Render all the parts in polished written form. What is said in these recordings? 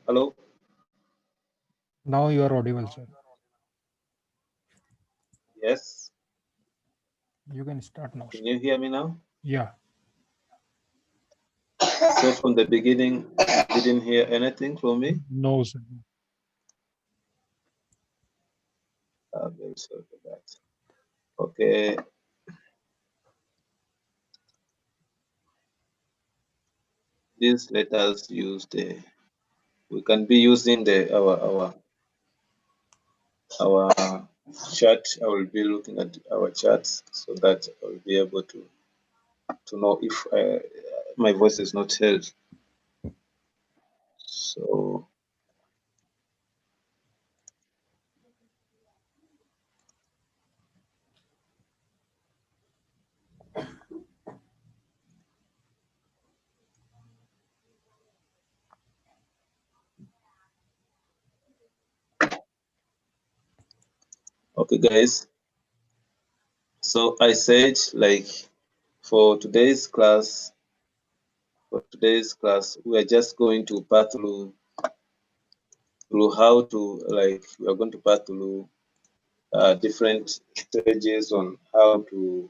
Hello? Now you are audible, sir. Yes. You can start now, sir. Can you hear me now? Yeah. So from the beginning, you didn't hear anything from me? No, sir. I'm very sorry for that. Okay. This let us use we can be using our chat. I will be looking at our chats so that I will be able to know if my voice is not heard. So okay, guys. So I said, like, for today's class, we are just going to pass through how to, like, we are going to pass through different stages on how to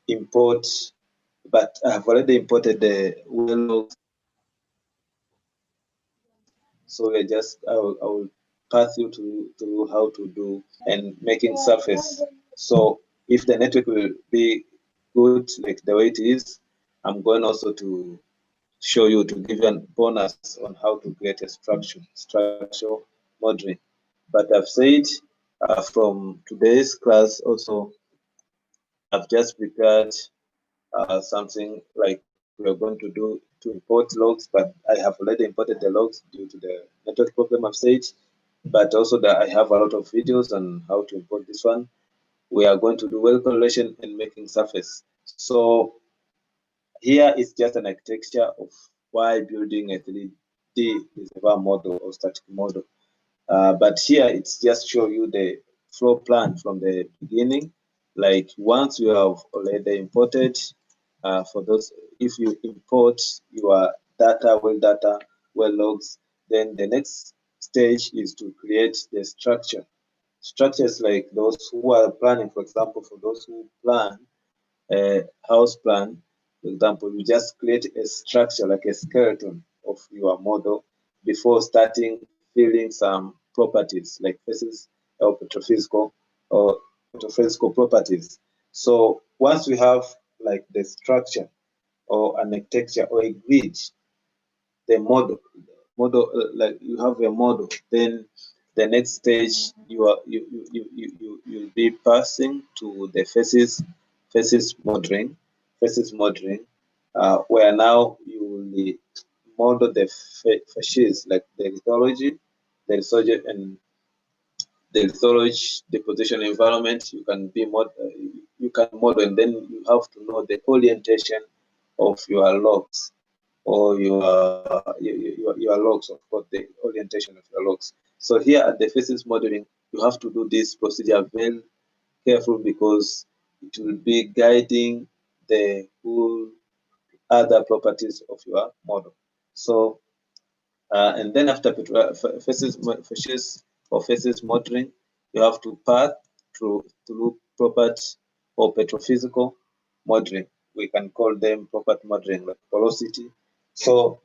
import, but I've already imported the well logs. So I will pass you to how to do and making surface. So if the network will be good like the way it is, I'm going also to show you, to give you a bonus on how to create a structural modeling. But I've said from today's class also, I've just prepared something like we're going to do to import logs, but I have already imported the logs due to the network problem I've said, but also that I have a lot of videos on how to import this one. We are going to do well correlation and making surface. So here is just an architecture of why building a 3D reservoir model or static model. But here it's just show you the flow plan from the beginning. Like once you have already imported, for those, if you import your data, well logs, then the next stage is to create the structure. Structures like those who are planning, for example, for those who plan a house plan, for example, you just create a structure like a skeleton of your model before starting filling some properties like physics or petrophysical properties. So once we have like the structure or an architecture or a grid, the model like you have a model, then the next stage you'll be passing to the faces modeling, where now you will model the fascias like the lithology, and the lithology deposition environment. You can model, and then you have to know the orientation of your logs or your logs, of course, the orientation of your logs. So here at the faces modeling, you have to do this procedure very careful because it will be guiding the whole other properties of your model. So and then after faces modeling, you have to pass through property or petrophysical modeling. We can call them property modeling like porosity. So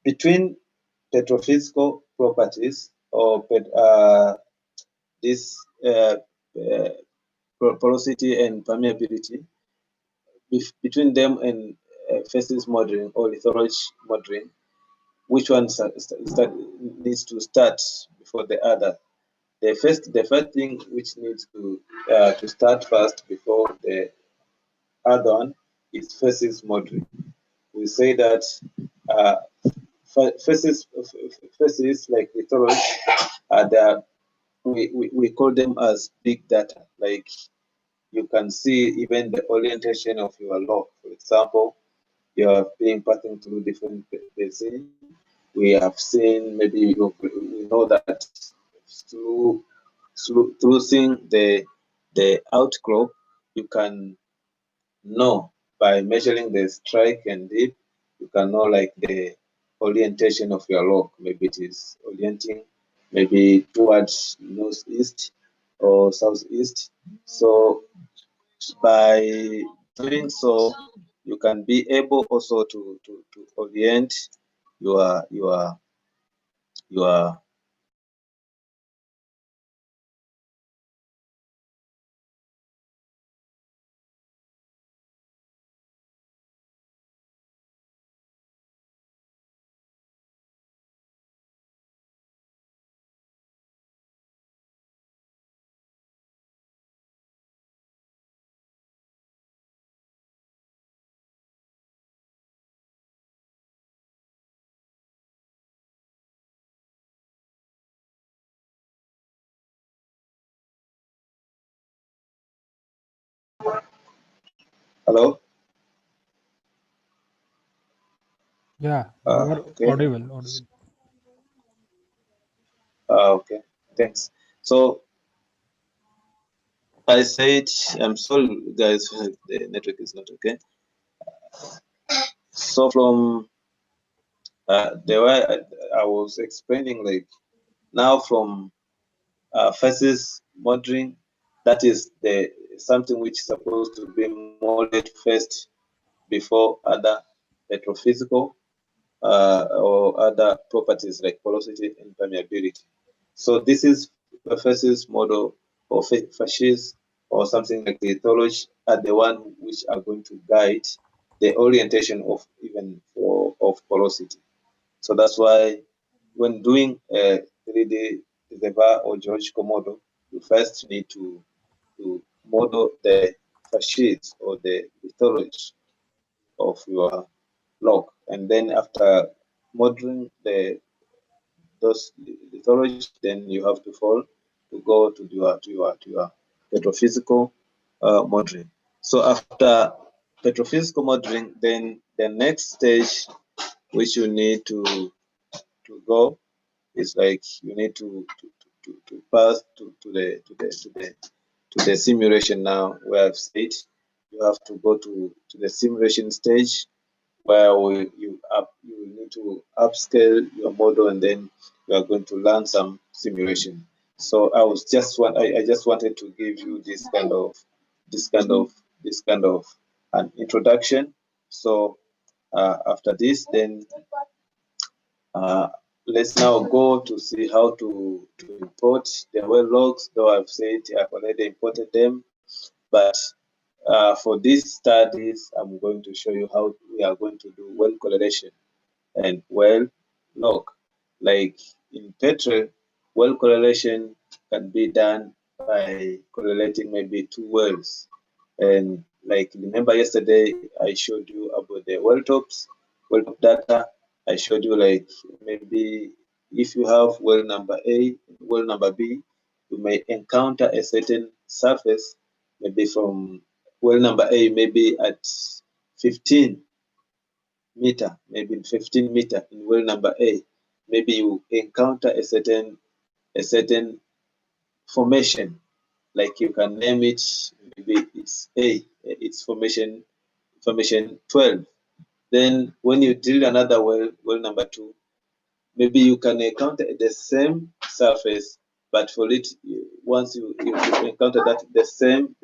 between petrophysical properties or this uh, porosity and permeability, between them and faces modeling or lithology modeling, which one needs to start before the other? The first thing which needs to start first before the other one is faces modeling. We say that uh, faces like lithology are the we call them as big data. Like you can see even the orientation of your log. For example, you are being passing through different basin. We have seen, maybe we know that through seeing the outcrop, you can know by measuring the strike and dip, you can know like orientation of your log. Maybe it is orienting maybe towards northeast or southeast. So by doing so, you can be able also to orient your hello. Yeah, you are Okay. audible. Okay. Thanks. So I said, I'm sorry, guys, the network is not okay. So from the way I was explaining, like now from faces modeling, that is the something which is supposed to be modeled first before other petrophysical or other properties like porosity and permeability. So this is a facies model or fasces or something like the ethology are the one which are going to guide the orientation of even of porosity. So that's why when doing a 3D reservoir or geological model, you first need to model the fasces or the ethology of your log. And then after modeling those lithology, then you have to fall to go to your petrophysical modeling. So after petrophysical modeling, then the next stage which you need to go is like you need to pass to the simulation now where I've said you have to go to the simulation stage where you need to upscale your model and then you are going to learn some simulation. So I just wanted to give you this kind of an introduction. So after this, then uh, let's now go to see how to import the well logs. Though I've said I've already imported them, but for these studies, I'm going to show you how we are going to do well correlation and well log. Like in Petrel, well correlation can be done by correlating maybe two wells. And like remember yesterday, I showed you about the well top data. I showed you like maybe if you have well number A, well number B, you may encounter a certain surface, maybe from well number A, maybe at 15 meter, maybe 15 meter in well number A, maybe you encounter a certain formation, like you can name it, maybe it's A, it's formation 12. Then when you drill another well number 2, maybe you can encounter the same surface, but for it, once you encounter that the same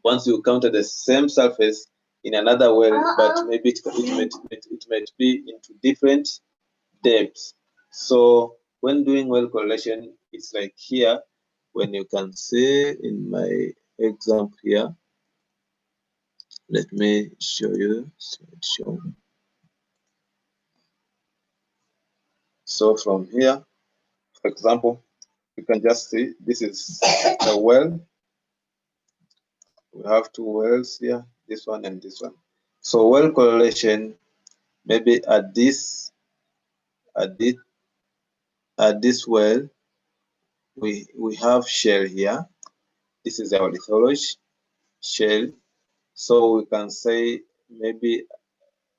once you encounter the same surface in another well, but maybe it might be into different depths. So when doing well correlation, it's like here, when you can see in my example here, let me show you. So from here, for example, you can just see this is a well. We have two wells here, this one and this one. So well correlation, maybe at this well, we have shell here. This is our lithology shell. So we can say maybe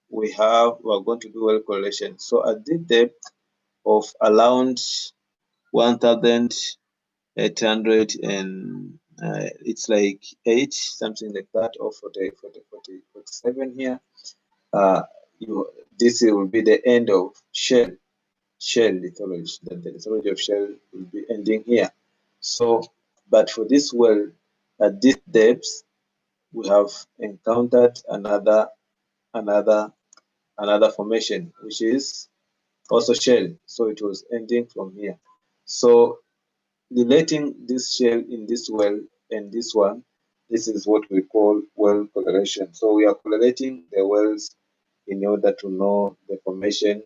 we're going to do well correlation. So at the depth of around 1,800 and it's like 8, something like that, or 47 here. Uh, this will be the end of shell lithology. Then the lithology of shell will be ending here. So, but for this well, at this depth, we have encountered another formation, which is also shell. So it was ending from here. So relating this shell in this well and this one, this is what we call well correlation. So we are correlating the wells in order to know the formation,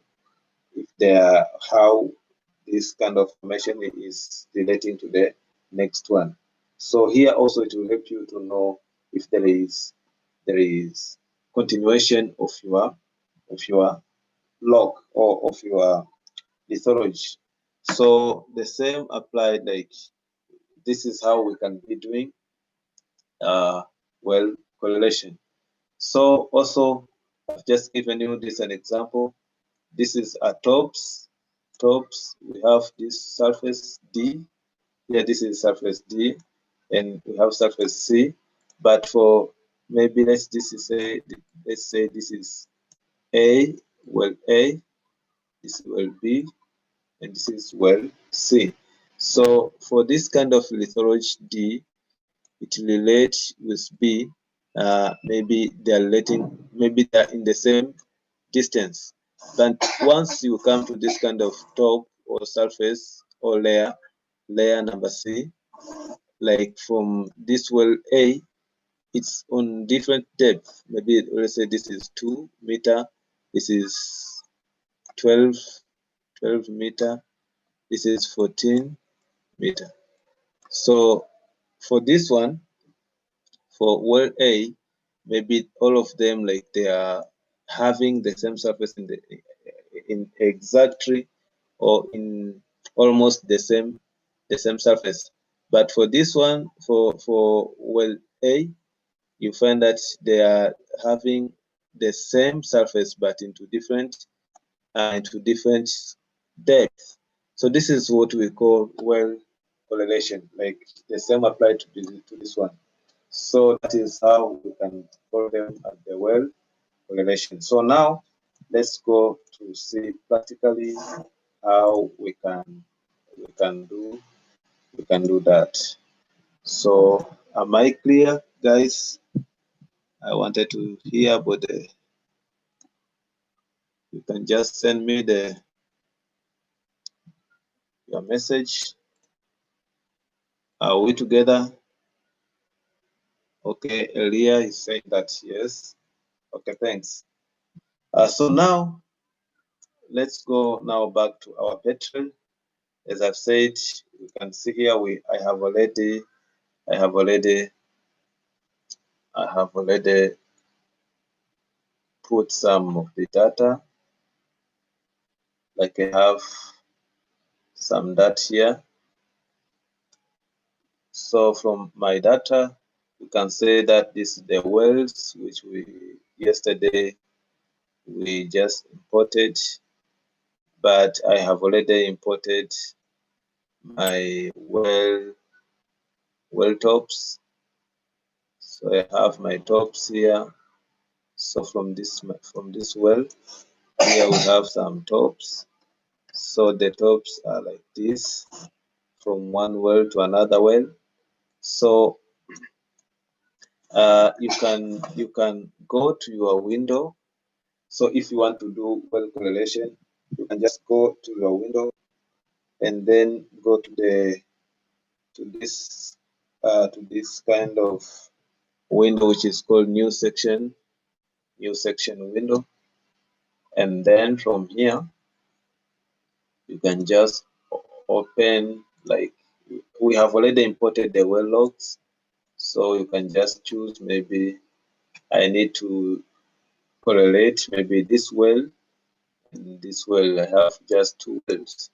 if they are, how this kind of formation is relating to the next one. So here also it will help you to know if there is continuation of your log or of your lithology. So the same applied, like this is how we can be doing well correlation. So also I've just given you this an example. This is a tops. We have this surface D. Here this is surface D, and we have surface C. But for maybe let's say this is A, well A, this is well B, and this is well C. So for this kind of lithology D, it relates with B. Maybe maybe they're in the same distance. But once you come to this kind of top or surface or layer number C, like from this well A, it's on different depth. Maybe let's say this is 2 meter, this is 12 meter, this is 14 meter. So for this one, for well A, maybe all of them, like they are having the same surface in exactly or in almost the same surface. But for this one, for well A, you find that they are having the same surface but into different depth. So this is what we call well correlation, like the same applied to this one. So that is how we can call them at the well correlation. So now let's go to see practically how we can do that. So am I clear, guys? I wanted to hear about you can just send me your message. Are we together? Okay, Elia is saying that yes. Okay, thanks. So now let's go now back to our petrol. As I've said, you can see here I have already put some of the data. Like I have some data here. So from my data, you can say that this is the wells which yesterday we just imported, but I have already imported my well tops. So I have my tops here. So from this well, here we have some tops. So the tops are like this, from one well to another well. So you can go to your window. So if you want to do well correlation, you can just go to your window and then go to this kind of window, which is called new section window. And then from here, you can just open, like we have already imported the well logs. So you can just choose, maybe I need to correlate maybe this well and this well. I have just two wells.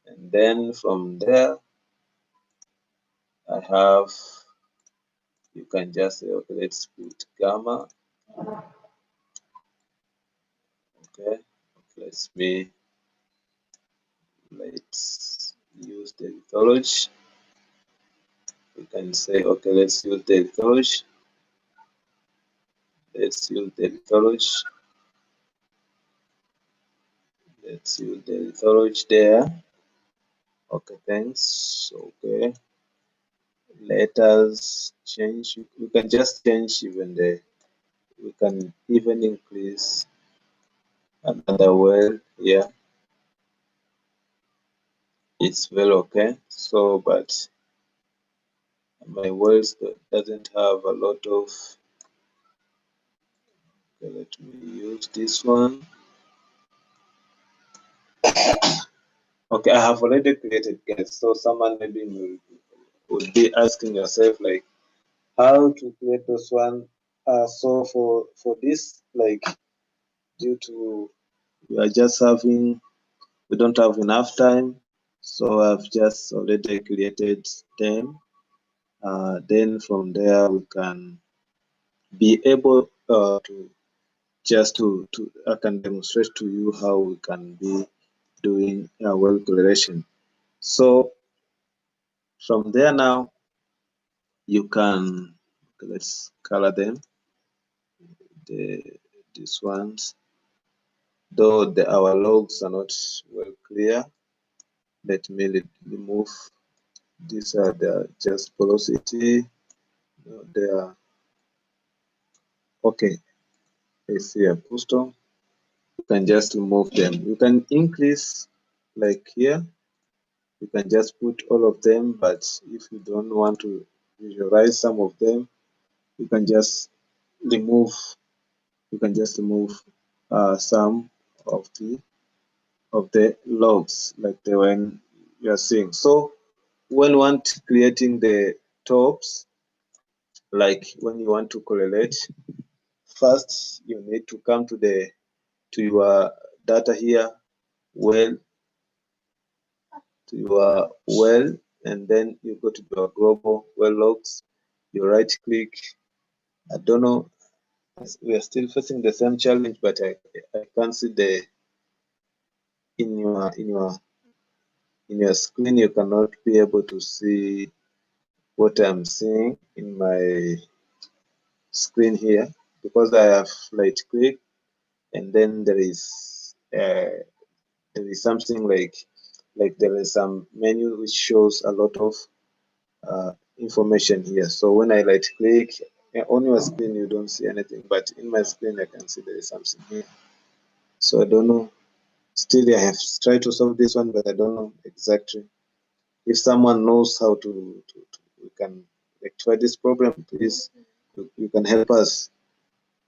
And then from there, you can just say, okay, let's put gamma. Okay, let's use the lithology. We can say, okay, let's use the lithology. Let's use the lithology. let's use the lithology there. Okay, thanks. Okay, let us change. We can just change even the. We can even increase another well here. It's well okay. So, but my wells doesn't have a lot of. Okay, let me use this one. Okay, I have already created guests, so someone maybe would be asking yourself like how to create this one. So for this, like due to we are just having we don't have enough time, so I've just already created them. Then from there we can be able to just to I can demonstrate to you how we can be doing well correlation. So from there now you can let's color them the these ones, though our logs are not well clear. Let me remove these are the just porosity. They are okay. I see a postal. You can just remove them. You can increase like here. You can just put all of them, but if you don't want to visualize some of them, you can just remove. You can just remove some of the logs like the one you are seeing. So when you want creating the tops, like when you want to correlate, first you need to come to your data here, well, to your well, and then you go to your global well logs. You right click. I don't know. We are still facing the same challenge, but I can't see the in your screen. You cannot be able to see what I'm seeing in my screen here because I have right click, and then there is something like there is some menu which shows a lot of information here. So when I right click on your screen, you don't see anything, but in my screen, I can see there is something here. So I don't know. Still, I have tried to solve this one, but I don't know exactly. If someone knows how to we can rectify this problem, please, you can help us.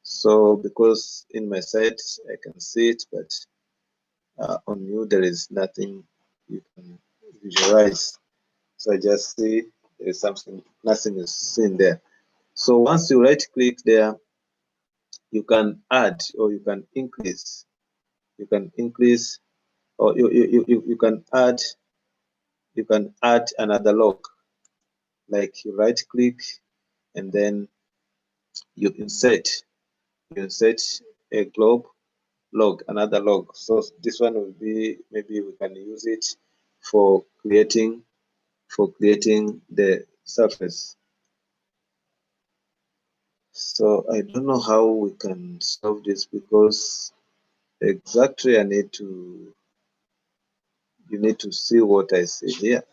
So because in my site, I can see it, but on you, there is nothing you can visualize. So I just see there is something, nothing is seen there. So once you right click there, you can add or you can increase. You can increase or you can add another log. Like you right click and then you insert a globe log, another log. So this one will be maybe we can use it for creating the surface. So I don't know how we can solve this because exactly you need to see what I see here.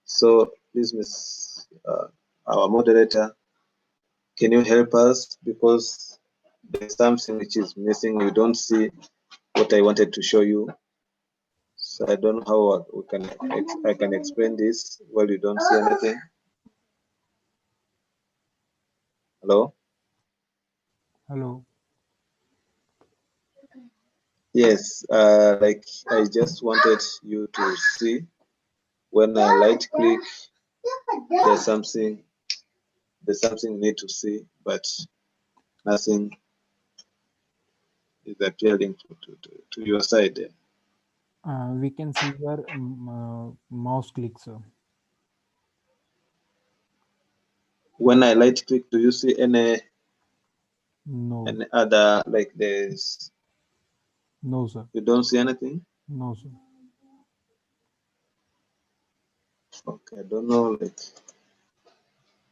So please, Miss our moderator, can you help us because there's something which is missing. You don't see what I wanted to show you. So I don't know how I can explain this while you don't see anything. Hello? Hello. Yes, like I just wanted you to see when I right click, there's something you need to see, but nothing is appearing to your side there. We can see your mouse clicks. When I right click, do you see No, any other like there's no, sir. you don't see anything? No, sir. Okay, I don't know like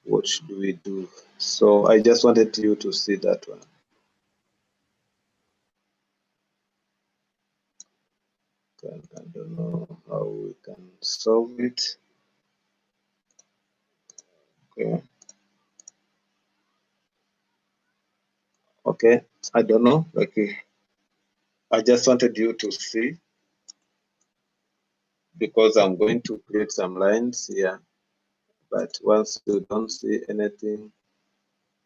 what should we do? So I just wanted you to see that one. I don't know how we can solve it. Okay. Okay, I don't know. Okay, I just wanted you to see, because I'm going to create some lines here, but once you don't see anything,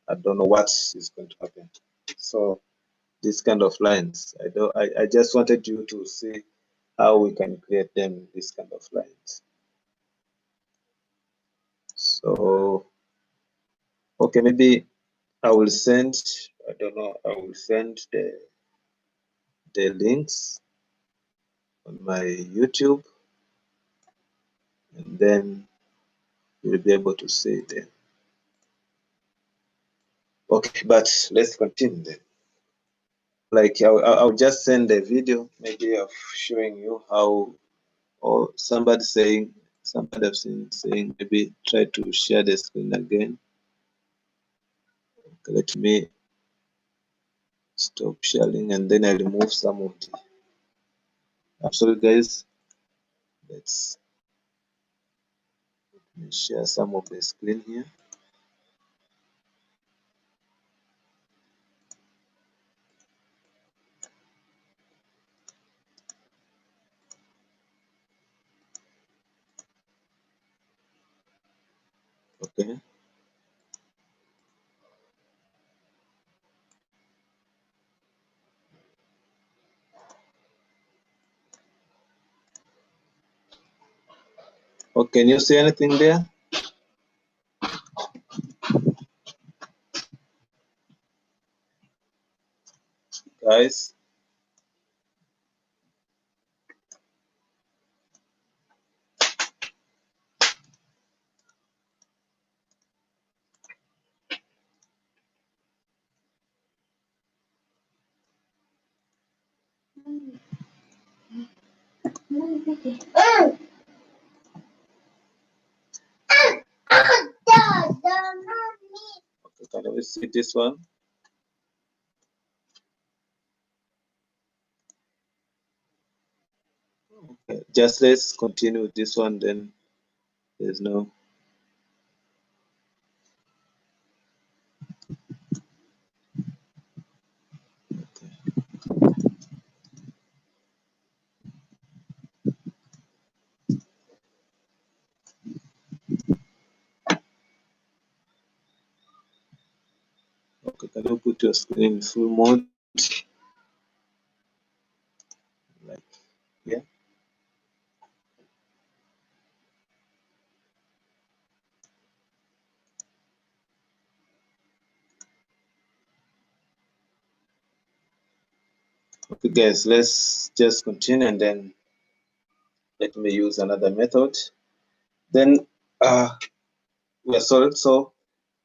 I don't know what is going to happen. So this kind of lines, I just wanted you to see how we can create them, this kind of lines. So okay, maybe I will send, I don't know, I will send the links on my YouTube, and then you'll be able to see them. Okay, but let's continue then. Like I'll just send a video maybe of showing you how, or somebody I've seen saying maybe try to share the screen again. Okay, let me stop sharing, and then I remove some of the. I'm sorry guys, let's share some of the screen here. Okay. Oh, can you see anything there, guys? Okay, can we see this one? Okay, just let's continue with this one, then there's no. Okay, can you put your screen in full mode? Like, yeah. Okay, guys, let's just continue, and then let me use another method. Then we are sorted. So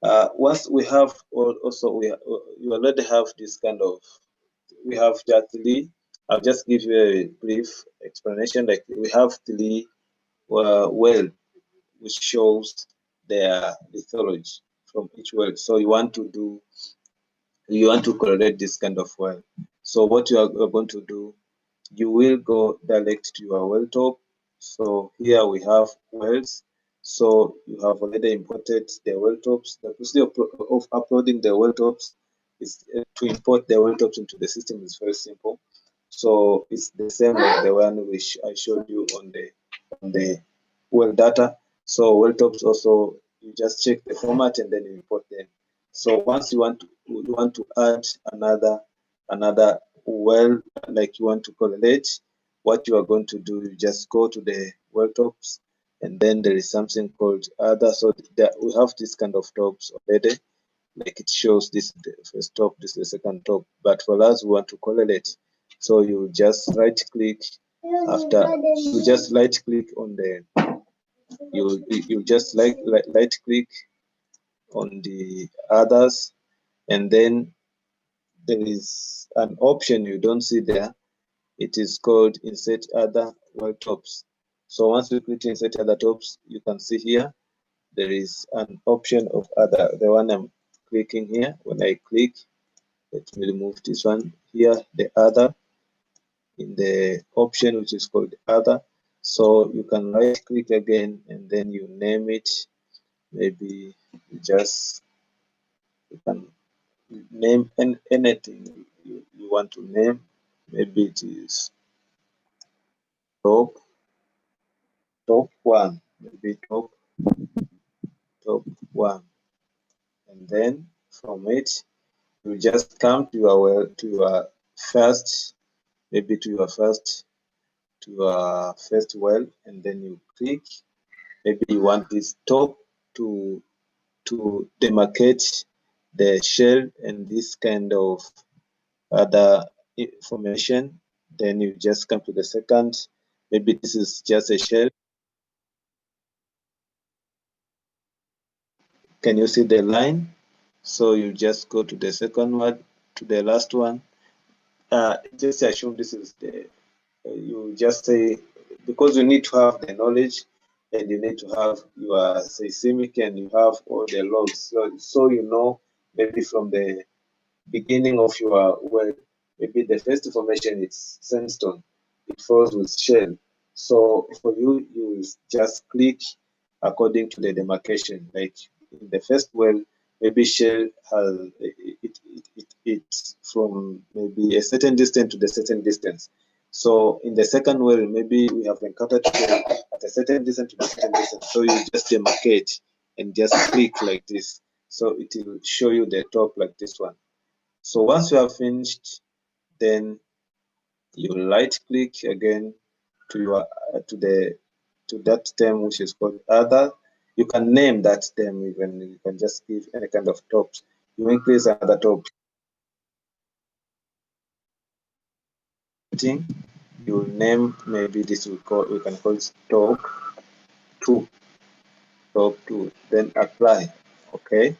once we have, also you already have this kind of, we have just three. I'll just give you a brief explanation. Like we have three well, which shows their lithology from each well. So you want to correlate this kind of well. So what you are going to do, you will go direct to your well top. So here we have wells. So you have already imported the well tops. The procedure of uploading the well tops is to import the well tops into the system is very simple. So it's the same like the one which I showed you on the well data. So well tops also, you just check the format and then you import them. So once you want to add another well, like you want to correlate, what you are going to do, you just go to the well tops, and then there is something called other. So we have this kind of tops already, like it shows this the first top, this is the second top. But for us, we want to correlate. So you just right click, after you just right click on the, you just right click on the others, and then there is an option you don't see there. It is called insert other well tops. So once you click insert other tops, you can see here there is an option of other, the one I'm clicking here. When I click, let me remove this one here, the other. in the option which is called other. So you can right click again and then you name it. Maybe you can name anything you want to name. Maybe it is top one, maybe top one, and then from it you just come to your first, maybe to your first well, and then you click. Maybe you want this top to demarcate the shell and this kind of other information. Then you just come to the second. Maybe this is just a shell. Can you see the line? So you just go to the second one, to the last one. Just assume this is the, you just say, because you need to have the knowledge and you need to have your seismic and you have all the logs. So you know, maybe from the beginning of your well, maybe the first information is sandstone, it follows with shell. So for you, you just click according to the demarcation. Like in the first well, maybe shell has it's from maybe a certain distance to the certain distance. So in the second well, maybe we have encountered shell at a certain distance to the certain distance. So you just demarcate and just click like this. So it will show you the top like this one. So once you have finished, then you right click again to your to that term which is called other. You can name that term, even you can just give any kind of tops. You increase another top. You name, maybe this we can call it two, top two, then apply. Okay.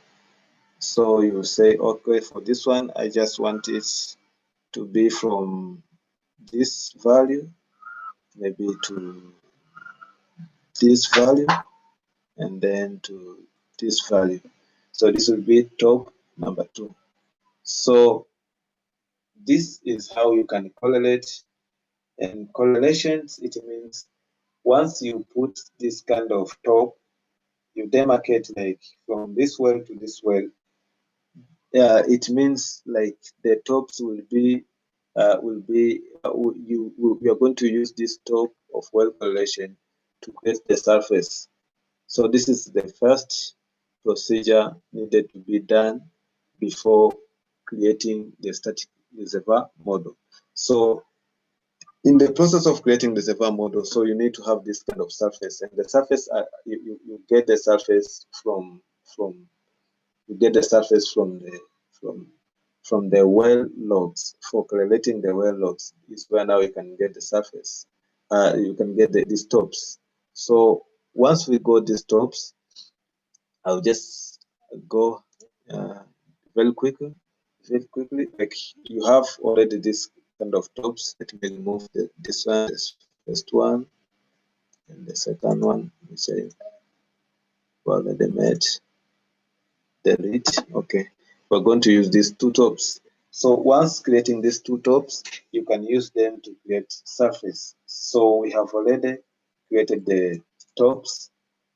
So you say, okay, for this one, I just want it to be from this value, maybe to this value, and then to this value. So this will be top number 2. So this is how you can correlate. And correlations, it means once you put this kind of top, you demarcate like from this well to this well. It means like the tops will be you are going to use this top of well correlation to create the surface. So this is the first procedure needed to be done before creating the static reservoir model. So in the process of creating the reservoir model, so you need to have this kind of surface, and the surface you get the surface from you get the surface from from the well logs. For correlating the well logs is where now you can get the surface. You can get these tops. So once we got these tops, I'll just go uh, very quickly, Like you have already this kind of tops. Let me remove this one, this first one, and the second one, which I already made. Delete. Okay, we're going to use these two tops. So once creating these two tops, you can use them to create surface. So we have already created the tops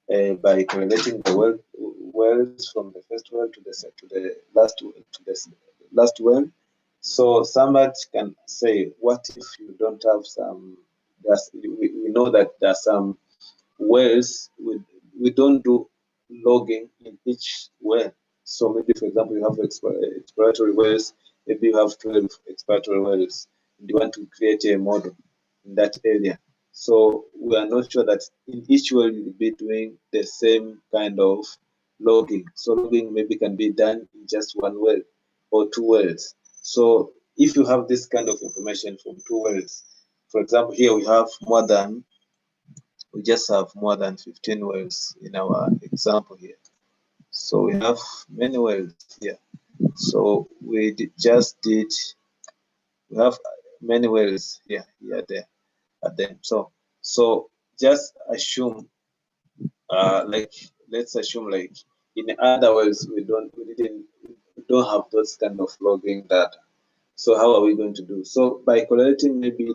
by correlating the wells from the first well to the last well. So somebody can say, what if you don't have some? We know that there are some wells we don't do logging in each well. So maybe, for example, you have exploratory wells. Maybe you have 12 exploratory wells, and you want to create a model in that area. So we are not sure that in each well you'll be doing the same kind of logging. So logging maybe can be done in just one well or two wells. So if you have this kind of information from two wells, for example, here we just have more than 15 wells in our example here. So we have many wells here. So we we have many wells here, there, at them. So just assume, like, let's assume like in other wells we don't have those kind of logging data. So how are we going to do? So by correlating maybe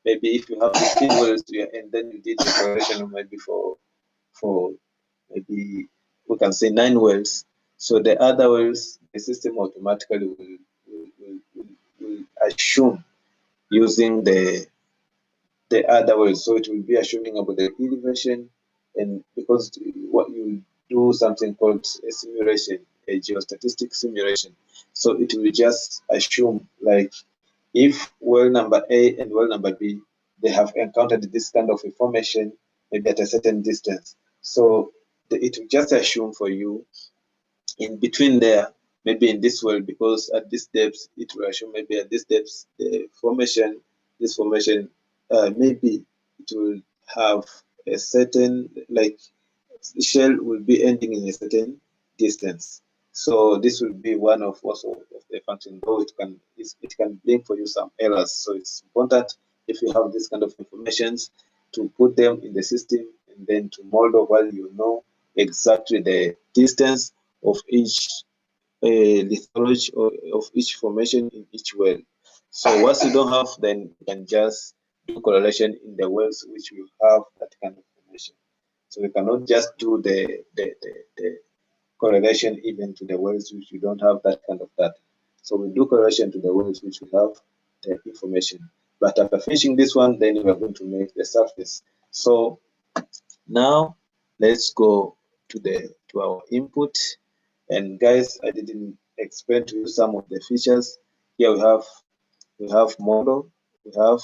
if you have 15 wells and then you did the correlation maybe for maybe we can say 9 wells. So the other wells, the system automatically will assume using the other wells. So it will be assuming about the elevation, and because what you do something called a simulation, a geostatistic simulation. So it will just assume like if well number A and well number B, they have encountered this kind of information maybe at a certain distance. So it will just assume for you in between there, maybe in this well, because at this depth, it will assume maybe at this depth, this formation, maybe it will have a certain, like the shell will be ending in a certain distance. So this will be one of also of the function, though it can bring for you some errors. So it's important if you have this kind of informations to put them in the system and then to model while you know exactly the distance of each lithology of each formation in each well. So once you don't have, then you can just do correlation in the wells which will have that kind of formation. So we cannot just do the correlation even to the wells which we don't have that kind of data. So we do correlation to the wells which we have the information. But after finishing this one, then we are going to make the surface. So now let's go to our input. And guys, I didn't explain to you some of the features. Here we have model, we have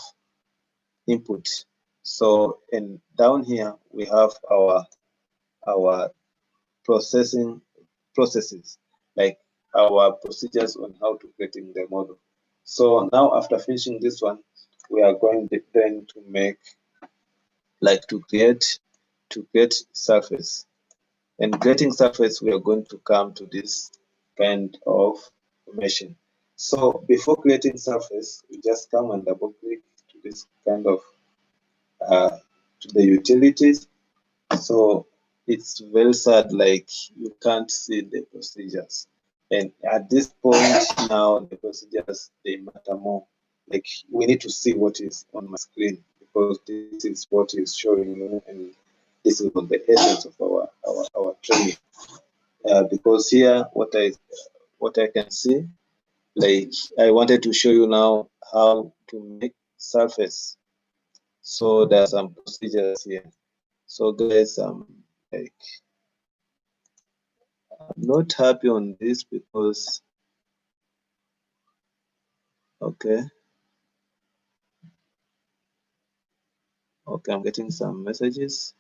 input. So and down here we have our processes, like our procedures on how to creating the model. So now after finishing this one, we are going then to make like to create surface. And creating surface, we are going to come to this kind of formation. So before creating surface, we just come and double click to this kind of to the utilities. So it's very sad, like you can't see the procedures. And at this point now, the procedures, they matter more. Like we need to see what is on my screen, because this is what is showing you, and this is the essence of our training. Because here, what I can see, like I wanted to show you now how to make surface. So there are some procedures here. So guys, like I'm not happy on this because okay, I'm getting some messages.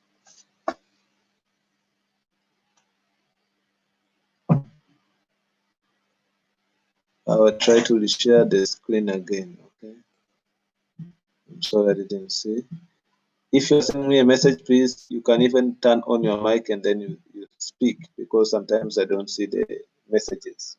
I will try to share the screen again. Okay, I'm sorry I didn't see. If you're sending me a message, please, you can even turn on your mic and then you speak, because sometimes I don't see the messages.